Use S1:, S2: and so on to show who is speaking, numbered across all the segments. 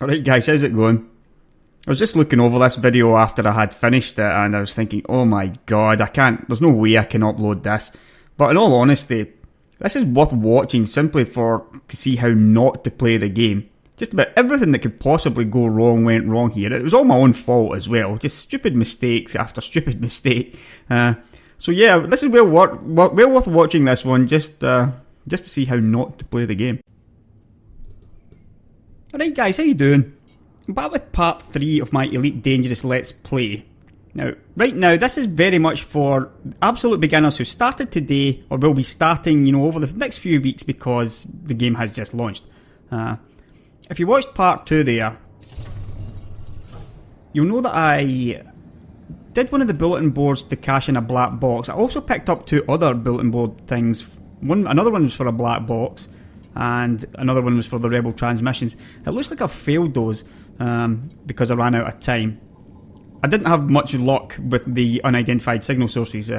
S1: Alright guys, how's it going? I was just looking over this video after I had finished it and I was thinking, oh my god, there's no way I can upload this. But in all honesty, this is worth watching simply to see how not to play the game. Just about everything that could possibly go wrong went wrong here. It was all my own fault as well. Just stupid mistake after stupid mistake. So yeah, this is well worth watching this one just to see how not to play the game. Alright guys, how you doing? I'm back with part 3 of my Elite Dangerous Let's Play. Now, right now, this is very much for absolute beginners who started today or will be starting, over the next few weeks because the game has just launched. If you watched part 2 there, you'll know that I did one of the bulletin boards to cash in a black box. I also picked up 2 other bulletin board things. Another one was for a black box, and another one was for the rebel transmissions. It looks like I've failed those because I ran out of time. I didn't have much luck with the unidentified signal sources,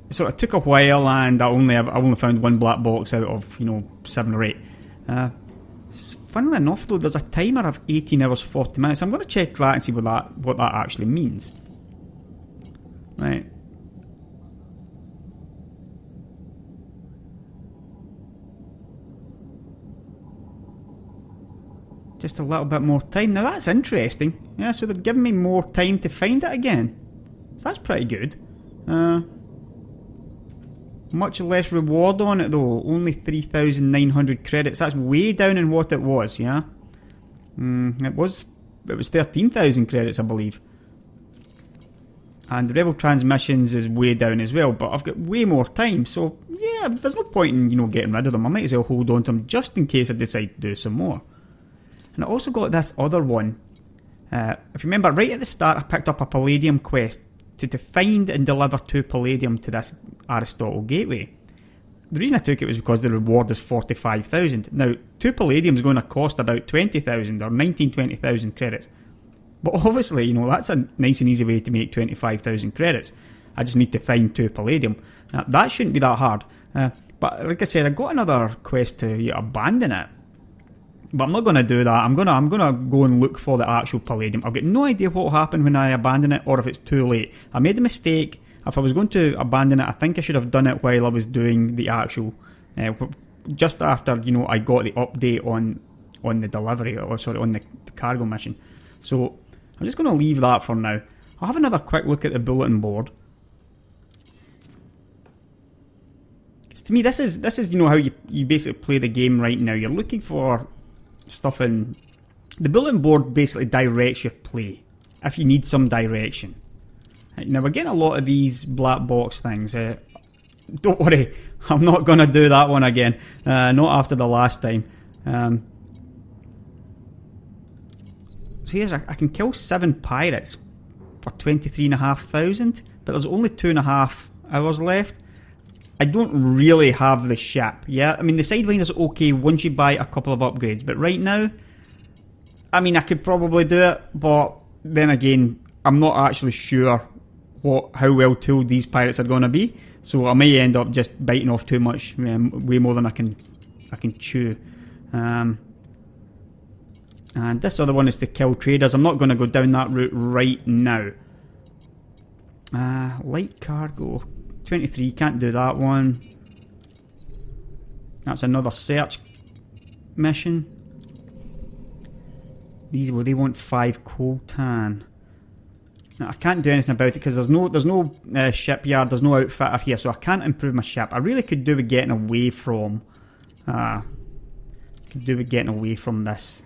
S1: so it took a while, and I only found 1 black box out of 7 or 8. Funnily enough, though, there's a timer of 18 hours 40 minutes. I'm going to check that and see what that actually means. Right. Just a little bit more time. Now that's interesting. Yeah, so they've given me more time to find it again. So that's pretty good. Much less reward on it though. Only 3,900 credits. That's way down in what it was, yeah? It was 13,000 credits, I believe. And the rebel transmissions is way down as well, but I've got way more time, so yeah, there's no point in getting rid of them. I might as well hold on to them just in case I decide to do some more. And I also got this other one. If you remember, right at the start I picked up a Palladium quest to find and deliver 2 Palladium to this Aristotle gateway. The reason I took it was because the reward is 45,000. Now, 2 Palladium is going to cost about 20,000 or 20,000 credits. But obviously, that's a nice and easy way to make 25,000 credits. I just need to find 2 Palladium. That shouldn't be that hard. But like I said, I got another quest to abandon it. But I'm not going to do that. I'm going to go and look for the actual Palladium. I've got no idea what will happen when I abandon it or if it's too late. I made a mistake. If I was going to abandon it, I think I should have done it while I was doing the actual... just after, I got the update on the delivery, or sorry, on the cargo mission. So, I'm just going to leave that for now. I'll have another quick look at the bulletin board. To me, this is how you basically play the game right now. You're looking for stuff in... The bulletin board basically directs your play, if you need some direction. Now, we're getting a lot of these black box things. Don't worry, I'm not going to do that one again. Not after the last time. So here's, I can kill 7 pirates for 23,500, but there's only 2.5 hours left. I don't really have the ship, yeah? I mean, the Sidewinder's okay once you buy a couple of upgrades, but right now, I mean, I could probably do it, but then again, I'm not actually sure how well tooled these pirates are going to be, so I may end up just biting off too much, way more than I can chew. And this other one is to kill traders. I'm not going to go down that route right now. Light cargo. 23, can't do that one. That's another search mission. They want 5 coltan. Now, I can't do anything about it because there's no shipyard, there's no outfitter here, so I can't improve my ship. I really could do with getting away from this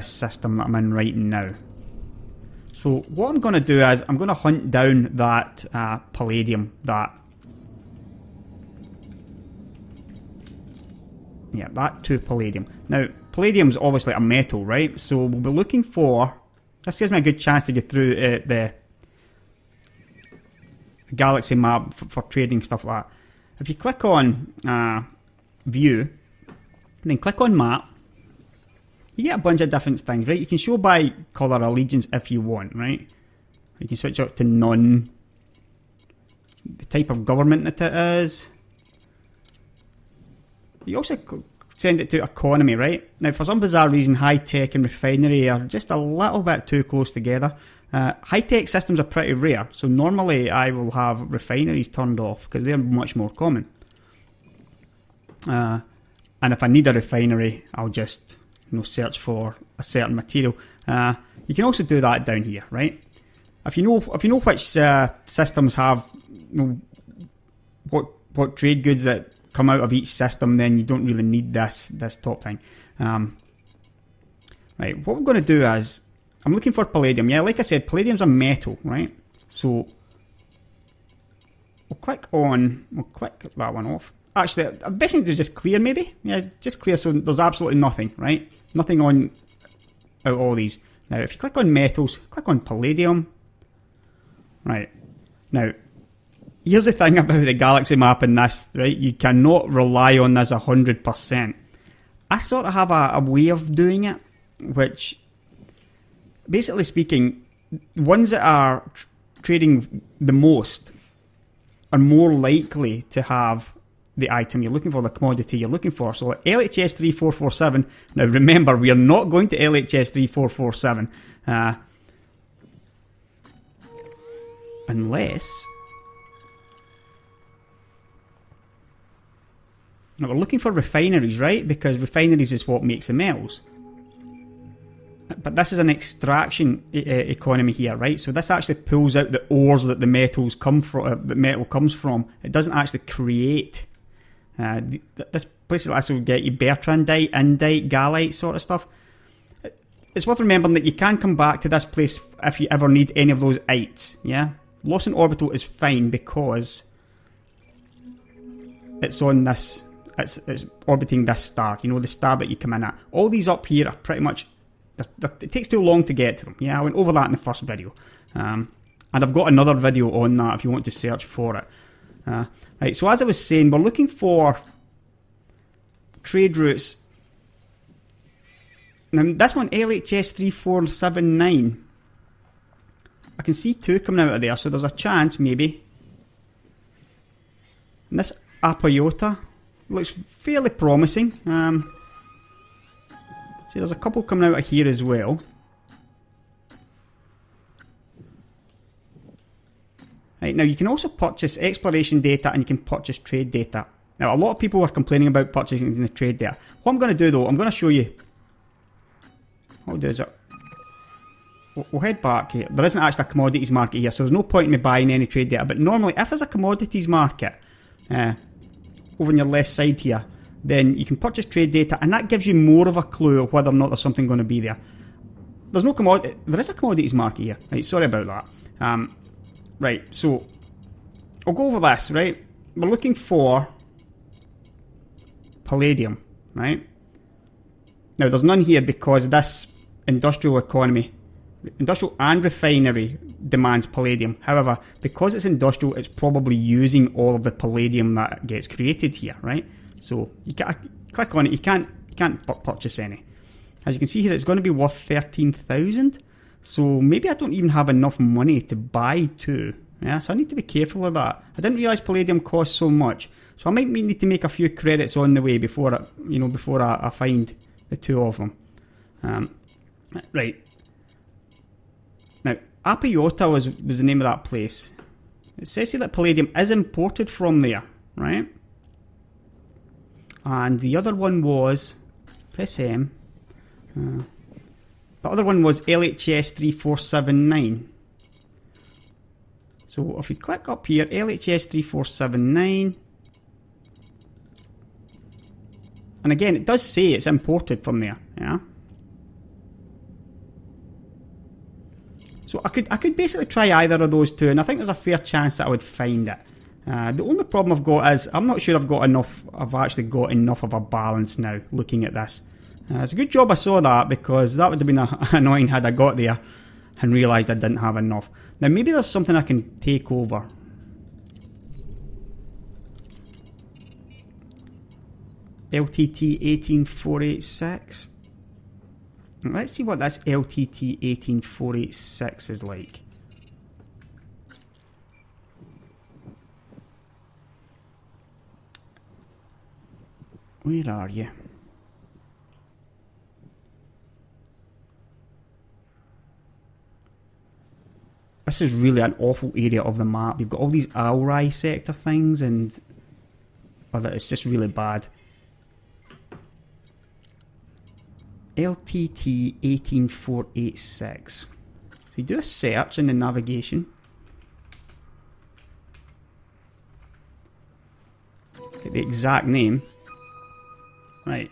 S1: system that I'm in right now. So what I'm going to do is I'm going to hunt down that Palladium, that 2 Palladium. Now, Palladium's obviously a metal, right? So we'll be looking for... This gives me a good chance to get through the galaxy map for trading stuff like that. If you click on View, and then click on Map, you get a bunch of different things, right? You can show by colour allegiance if you want, right? You can switch up to none. The type of government that it is. You also send it to economy, right? Now, for some bizarre reason, high-tech and refinery are just a little bit too close together. High-tech systems are pretty rare, so normally I will have refineries turned off because they're much more common. And if I need a refinery, I'll just search for a certain material. You can also do that down here, right? If you know which systems have what trade goods that come out of each system, then you don't really need this top thing. Right, what we're going to do is, I'm looking for palladium. Yeah, like I said, palladium's a metal, right? So we'll click that one off. Actually, the best thing to do is just clear, maybe. Yeah, just clear so there's absolutely nothing, right? Nothing on out all these. Now, if you click on metals, click on palladium. Right. Now, here's the thing about the galaxy map in this, right? You cannot rely on this 100%. I sort of have a way of doing it, which, basically speaking, ones that are trading the most are more likely to have the item you're looking for, the commodity you're looking for. So LHS 3447. Now remember, we are not going to LHS 3447 unless now we're looking for refineries, right? Because refineries is what makes the metals. But this is an extraction economy here, right? So this actually pulls out the ores that the metals come from. The metal comes from. It doesn't actually create. This place will also get you bertrandite, indite, gallite sort of stuff. It's worth remembering that you can come back to this place if you ever need any of those ites. Yeah, Loss in Orbital is fine because it's on this. It's orbiting this star. The star that you come in at. All these up here are pretty much. It takes too long to get to them. Yeah, I went over that in the first video. And I've got another video on that if you want to search for it. Right, so as I was saying, we're looking for trade routes. Now, this one, LHS 3479. I can see two coming out of there, so there's a chance, maybe. And this Apayota looks fairly promising. See, there's a couple coming out of here as well. Right, now you can also purchase exploration data and you can purchase trade data. Now, a lot of people are complaining about purchasing the trade data. What I'm going to do though, I'm going to show you. What we'll do is we'll head back here. There isn't actually a commodities market here, so there's no point in me buying any trade data. But normally, if there's a commodities market over on your left side here, then you can purchase trade data, and that gives you more of a clue of whether or not there's something going to be there. There's no commodity. There is a commodities market here. Right, sorry about that. Right, so I'll go over this. Right, we're looking for palladium. Right, now there's none here because this industrial economy, industrial and refinery, demands palladium. However, because it's industrial, it's probably using all of the palladium that gets created here. Right. So you can click on it. You can't purchase any. As you can see here, it's going to be worth 13,000. So maybe I don't even have enough money to buy two. Yeah, so I need to be careful of that. I didn't realise palladium costs so much. So I might need to make a few credits on the way before I find the two of them. Right. Now, Apayota was the name of that place. It says here that palladium is imported from there, right? And the other one was, press M, the other one was LHS 3479. So if we click up here, LHS 3479, and again it does say it's imported from there, yeah. So I could basically try either of those two, and I think there's a fair chance that I would find it. The only problem I've got is I'm not sure I've actually got enough of a balance now looking at this. It's a good job I saw that, because that would have been annoying had I got there and realised I didn't have enough. Now maybe there's something I can take over. LTT 18486. Let's see what this LTT 18486 is like. Where are you? This is really an awful area of the map. You've got all these Alrai sector things, and it's just really bad. LTT 18486. So you do a search in the navigation. Get the exact name. Right.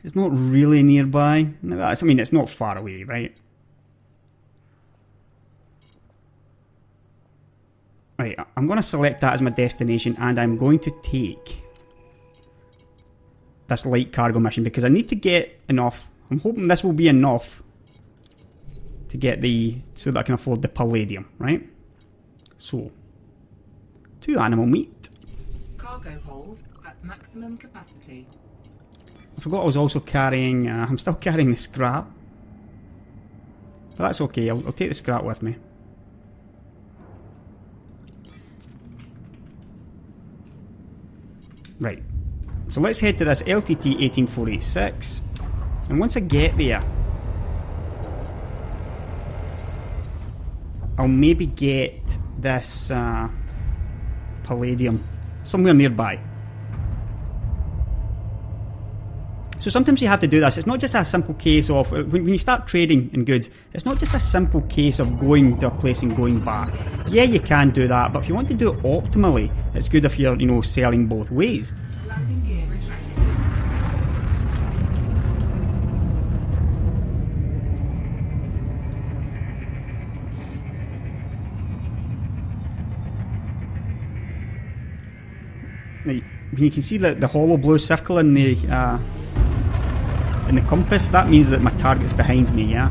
S1: It's not really nearby. I mean, it's not far away, right? Right, I'm going to select that as my destination, and I'm going to take this light cargo mission because I need to get enough. I'm hoping this will be enough to get so that I can afford the palladium, right? So, 2 animal meat.
S2: Cargo hold at maximum capacity.
S1: I forgot I was also carrying, I'm still carrying the scrap. But that's okay, I'll take the scrap with me. Right, so let's head to this LTT 18486, and once I get there, I'll maybe get this palladium somewhere nearby. So sometimes you have to do this. It's not just a simple case of, when you start trading in goods, it's not just a simple case of going to a place and going back. Yeah, you can do that, but if you want to do it optimally, it's good if you're, selling both ways.
S2: Landing gear retracted.
S1: Now, you can see the hollow blue circle in the compass. That means that my target's behind me, yeah?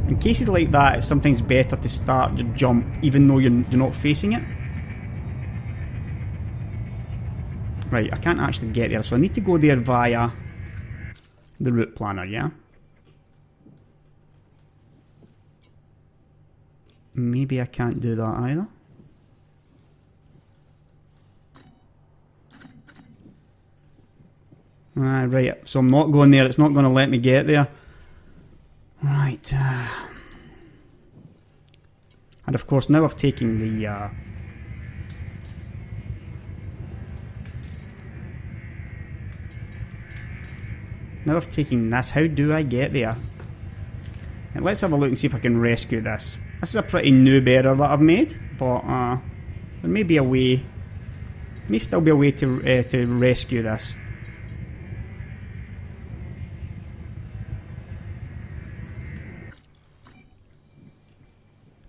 S1: In cases like that, it's sometimes better to start your jump even though you're not facing it. Right, I can't actually get there, so I need to go there via the route planner, yeah? Maybe I can't do that either. Right, so I'm not going there, it's not going to let me get there. Right. And of course, now I've taken the... Now I've taken this, how do I get there? And let's have a look and see if I can rescue this. This is a pretty noob error that I've made, but there may be a way... There may still be a way to rescue this.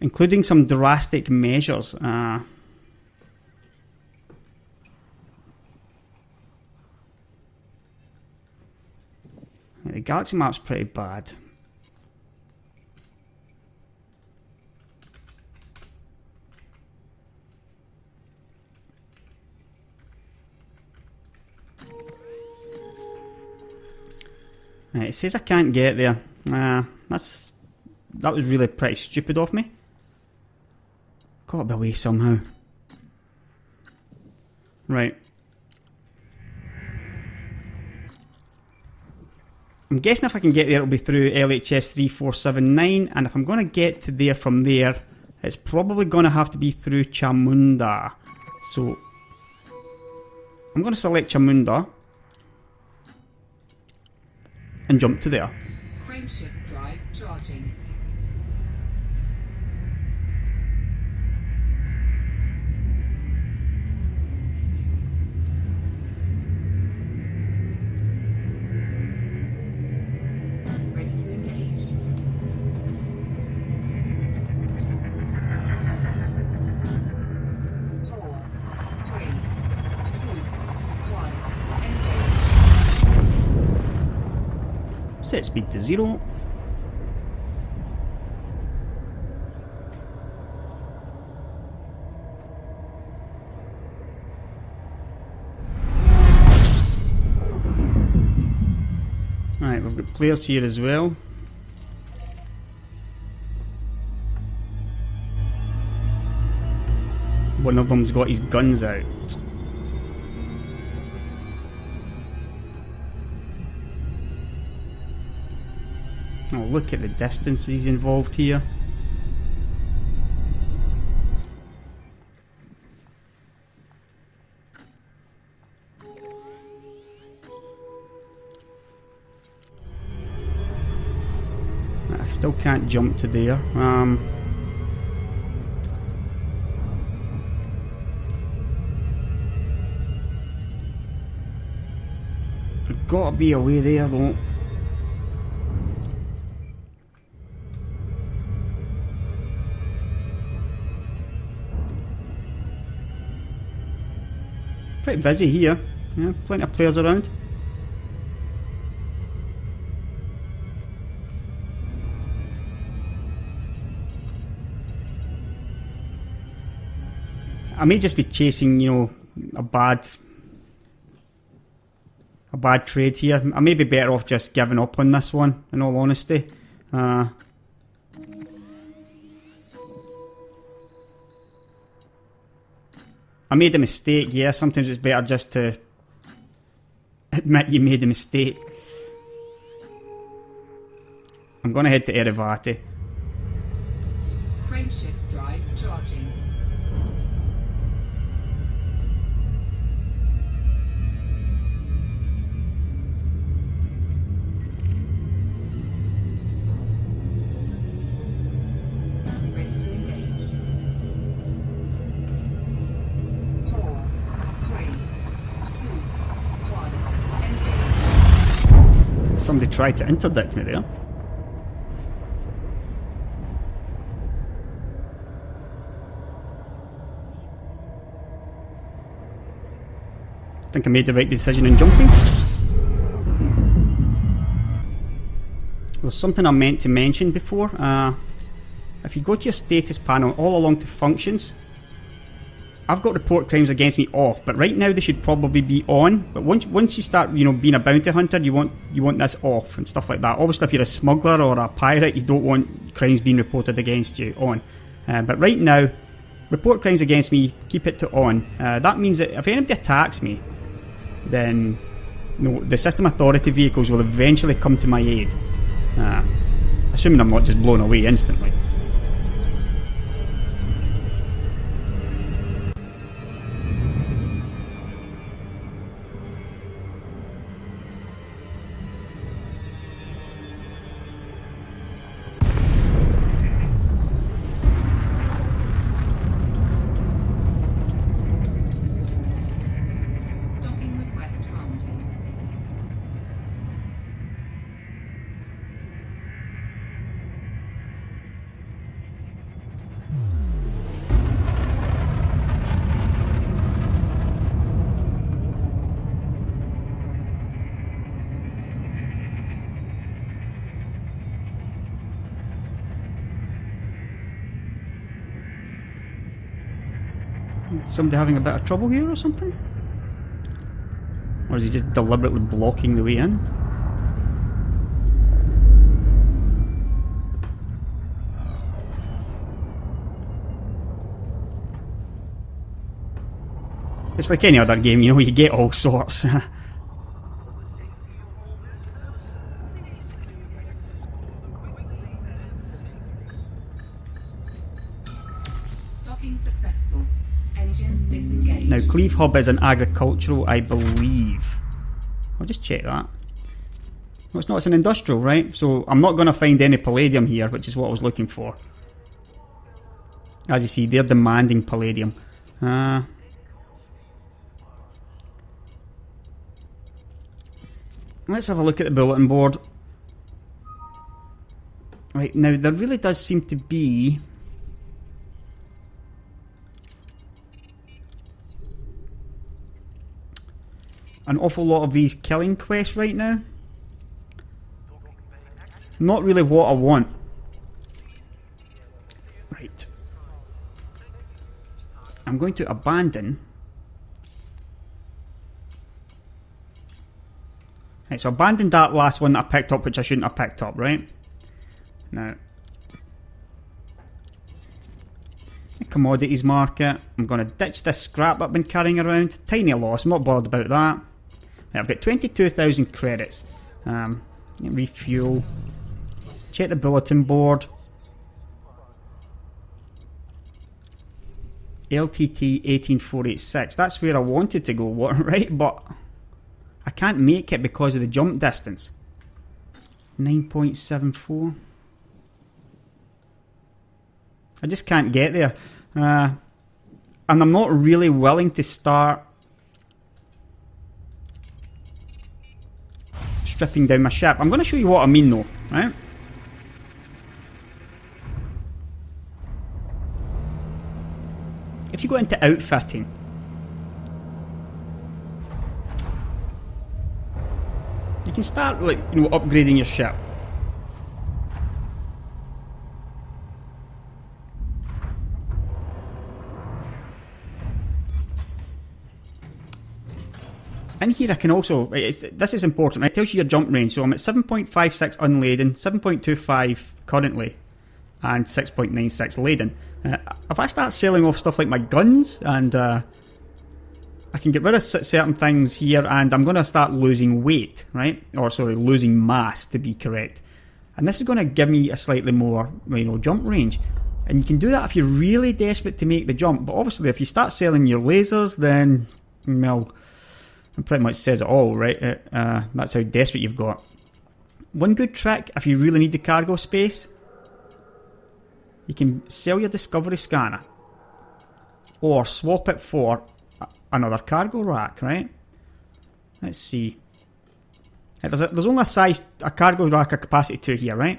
S1: Including some drastic measures. The galaxy map's pretty bad. Right, it says I can't get there. That was really pretty stupid of me. Got to be away somehow. Right. I'm guessing if I can get there it'll be through LHS 3479, and if I'm going to get to there from there, it's probably going to have to be through Chamunda. So I'm going to select Chamunda and jump to there.
S2: Frameshift drive charging. Ready to engage. Four, three, two, one. Engage.
S1: Set speed to 0. Right, we've got players here as well. One of them's got his guns out. Oh, look at the distances involved here. I still can't jump to there. There's gotta be a way there though. Pretty busy here. Yeah, plenty of players around. I may just be chasing, you know, a bad trade here. I may be better off just giving up on this one, in all honesty. I made a mistake, yeah. Sometimes it's better just to admit you made a mistake. I'm going to head to Erivati.
S2: Frameshift drive charging. Ready to engage. 4, 3, 2, 1, engage.
S1: Somebody tried to interdict me there. I think I made the right decision in jumping. There's something I meant to mention before. If you go to your status panel all along to functions, I've got report crimes against me off, but right now they should probably be on. But once you start, you know, being a bounty hunter, you want this off and stuff like that. Obviously, if you're a smuggler or a pirate, you don't want crimes being reported against you on. But right now, report crimes against me, keep it to on. That means that if anybody attacks me, then the system authority vehicles will eventually come to my aid. Assuming I'm not just blown away instantly.
S2: Docking request granted.
S1: Somebody having a bit of trouble here or something? Or is he just deliberately blocking the way in? It's like any other game, you know, you get all sorts.
S2: Docking successful. Engines disengaged.
S1: Now, Cleve Hub is an agricultural, I believe. I'll just check that. No, it's not, it's an industrial, right? So I'm not going to find any palladium here, which is what I was looking for. As you see, they're demanding palladium. Let's have a look at the bulletin board. Right, now there really does seem to be an awful lot of these killing quests right now. Not really what I want. Right. I'm going to abandon. Right, so abandon that last one that I picked up, which I shouldn't have picked up, right? Now, Commodities Market. I'm going to ditch this scrap that I've been carrying around. Tiny loss, I'm not bothered about that. Right, I've got 22,000 credits. Refuel. Check the bulletin board. LTT 18486. That's where I wanted to go, right? But I can't make it because of the jump distance. 9.74. I just can't get there. And I'm not really willing to start stripping down my ship. I'm going to show you what I mean though, right? If you go into outfitting, you can start like, you know, upgrading your ship. In here I can also, this is important, it tells you your jump range. So I'm at 7.56 unladen, 7.25 currently, and 6.96 laden. If I start selling off stuff like my guns, and I can get rid of certain things here, and I'm going to start losing weight, right? Or sorry, losing mass to be correct. And this is going to give me a slightly more, you know, jump range. And you can do that if you're really desperate to make the jump. But obviously if you start selling your lasers, then, well, it pretty much says it all, right? That's how desperate you've got. One good trick, if you really need the cargo space, you can sell your discovery scanner or swap it for another cargo rack, right? Let's see. There's only a cargo rack of capacity 2 here, right?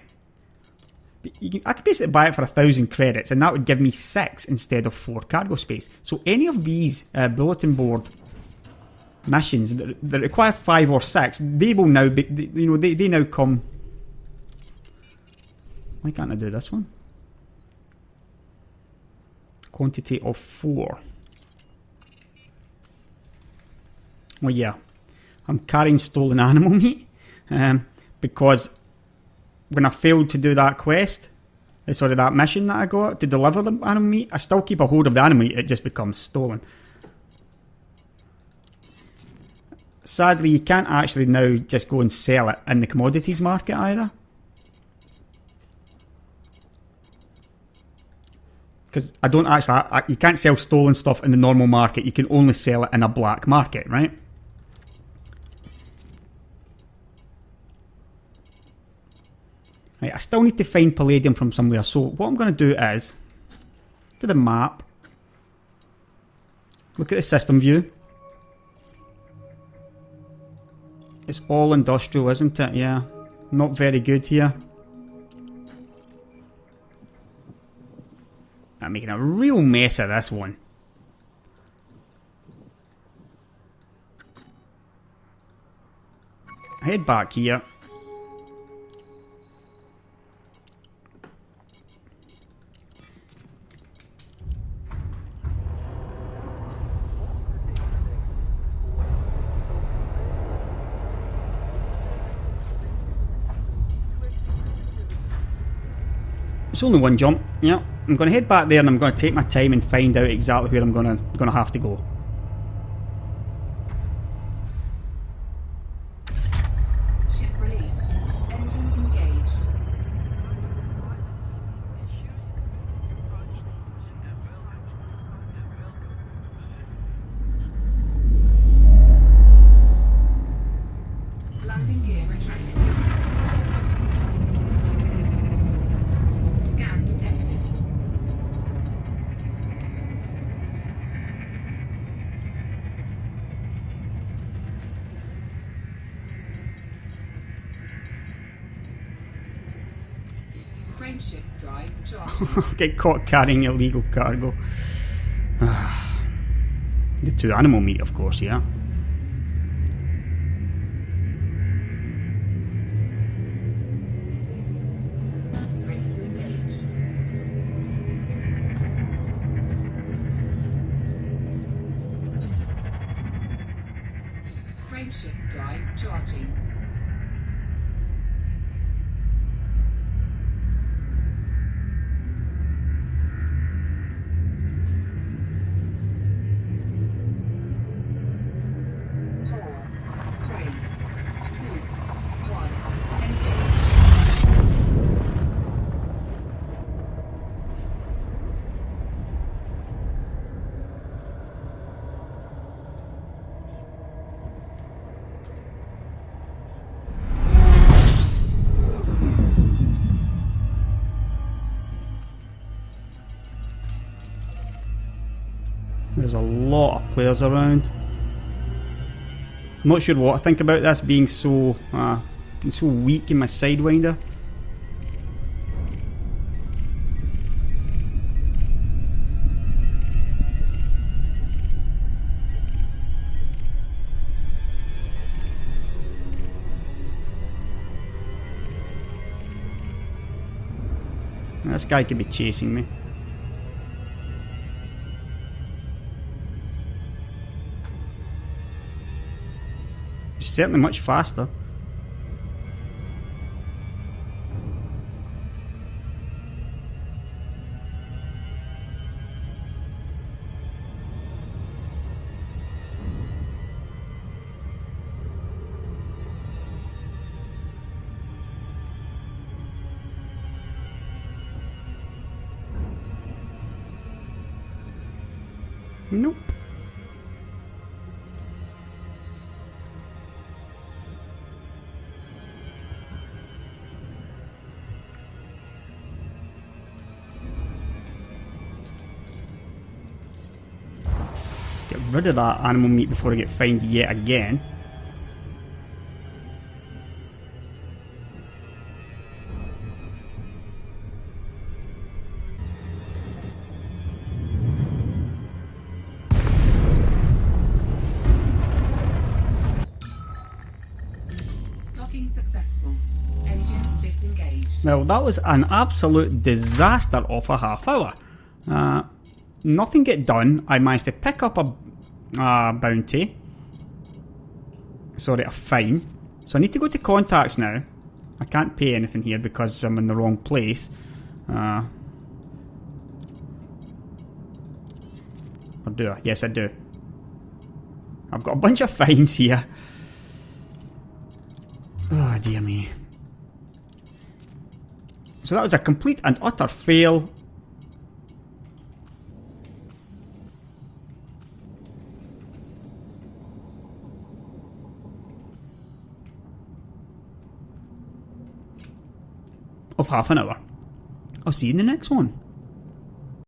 S1: But I could basically buy it for 1,000 credits, and that would give me 6 instead of 4 cargo space. So any of these bulletin board missions that require 5 or 6, they will now be, you know, they now come. Why can't I do this one? Quantity of 4. Well, yeah, I'm carrying stolen animal meat because when I failed to do that quest, sorry, that mission that I got to deliver the animal meat, I still keep a hold of the animal meat, it just becomes stolen. Sadly, you can't actually now just go and sell it in the commodities market either. Because I don't actually, you can't sell stolen stuff in the normal market, you can only sell it in a black market, right? Right, I still need to find palladium from somewhere, so what I'm going to do is, to the map, look at the system view. It's all industrial, isn't it? Yeah, not very good here. I'm making a real mess of this one. Head back here. It's only one jump, yeah. I'm going to head back there and I'm going to take my time and find out exactly where I'm going to have to go.
S2: Ship released. Engines engaged. Landing gear retracted. Scan detected. Frameshift drive charged.
S1: Get caught carrying illegal cargo. The 2 animal meat, of course, yeah.
S2: Ready to engage. Frameshift drive charging. Four, three, two, one, engage.
S1: There's a lot of players around. I'm not sure what I think about this being so weak in my Sidewinder. This guy could be chasing me. He's certainly much faster. Nope. Get rid of that animal meat before I get fined yet again.
S2: Successful. Engines disengaged.
S1: Well, that was an absolute disaster of a half hour. Nothing get done. I managed to pick up a bounty. Sorry, a fine. So I need to go to contacts now. I can't pay anything here because I'm in the wrong place. Or do I? Yes, I do. I've got a bunch of fines here. Oh, dear me. So that was a complete and utter fail. Of half an hour. I'll see you in the next one.